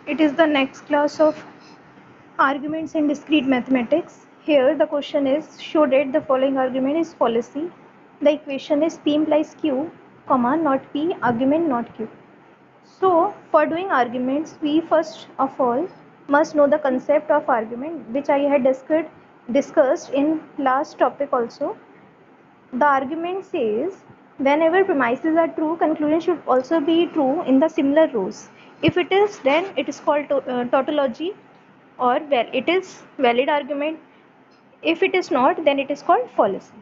It is the next class of arguments in discrete mathematics. Here the question is, show that the following argument is fallacy. The equation is P implies Q, comma, not P, argument not Q. So for doing arguments, we first of all must know the concept of argument, which I had discussed in last topic also. The argument says whenever premises are true, conclusion should also be true in the similar rows. If it is, then it is called tautology, or well, it is valid argument. If it is not, then it is called fallacy.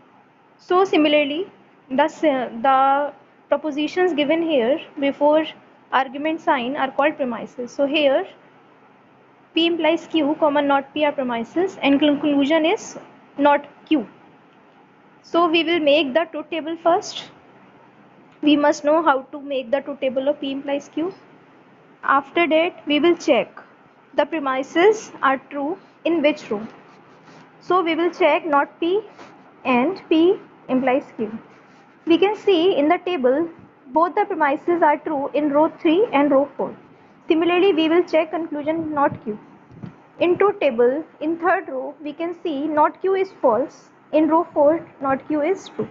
So similarly, the propositions given here before argument sign are called premises. So here P implies Q, comma not P are premises, and conclusion is not Q. So we will make the truth table first. We must know how to make the truth table of P implies Q. After that, we will check the premises are true in which row. So we will check not P and P implies Q. We can see in the table both the premises are true in row 3 and row 4. Similarly, we will check conclusion not Q. In truth table, in third row, we can see not Q is false. In row 4, not Q is true.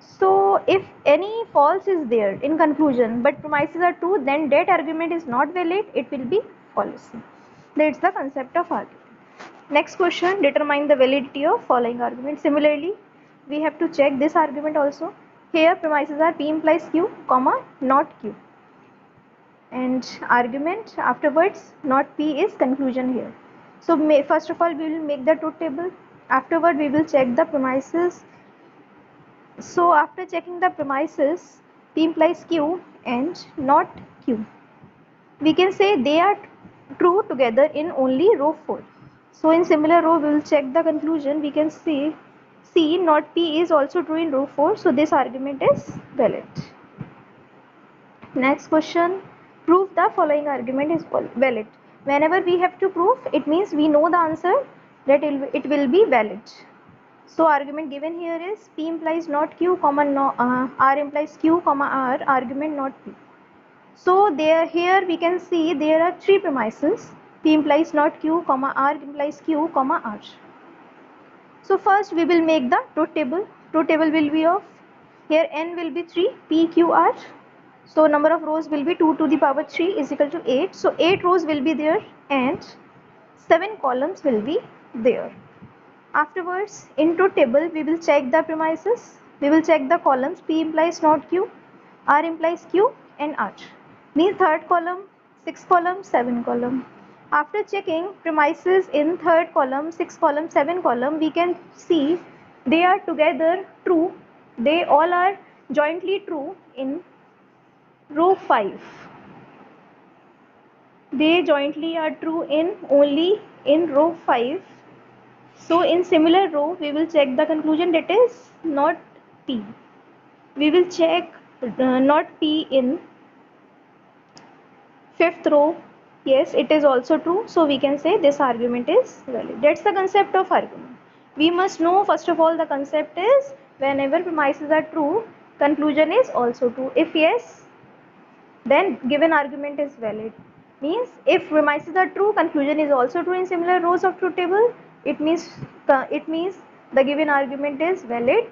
So if any false is there in conclusion but premises are true, then that argument is not valid, it will be fallacy. That's the concept of argument. Next question, determine the validity of following argument. Similarly, we have to check this argument also. Here premises are P implies Q, comma not Q. And argument afterwards not P is conclusion here. So first of all we will make the truth table. Afterward we will check the premises. So after checking the premises, P implies Q and not Q, we can say they are true together in only row 4. So in similar row we will check the conclusion. We can see C not P is also true in row 4. So this argument is valid. Next question, prove the following argument is valid. Whenever we have to prove, it means we know the answer, that it will be valid. So argument given here is P implies not Q, comma no, R implies Q, comma R, argument not P. So here we can see there are 3 premises, P implies not Q, comma R implies Q, comma R. So first we will make the truth table. Truth table will be of, here n will be 3, P, Q, R. So number of rows will be 2 to the power 3 is equal to 8. So 8 rows will be there and 7 columns will be there. Afterwards, in truth table, we will check the premises. We will check the columns. P implies not Q, R implies Q, and R. Means third column, 6th column, 7th column. After checking premises in third column, 6th column, 7th column, we can see they are together true. They all are jointly true in row 5. They jointly are true in only in row 5. So in similar row, we will check the conclusion, that is not P. We will check not P in 5th row. Yes, it is also true. So we can say this argument is valid. That's the concept of argument. We must know first of all the concept is whenever premises are true, conclusion is also true. If yes, then given argument is valid. Means if premises are true, conclusion is also true in similar rows of truth table, it means the given argument is valid.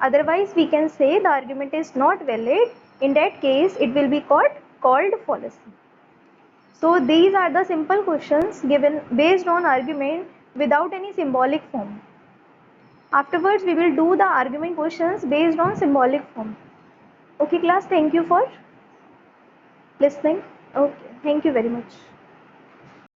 Otherwise we can say the argument is not valid. In that case it will be called fallacy. So these are the simple questions given based on argument without any symbolic form. Afterwards we will do the argument questions based on symbolic form. Okay class, thank you for listening. Okay, thank you very much.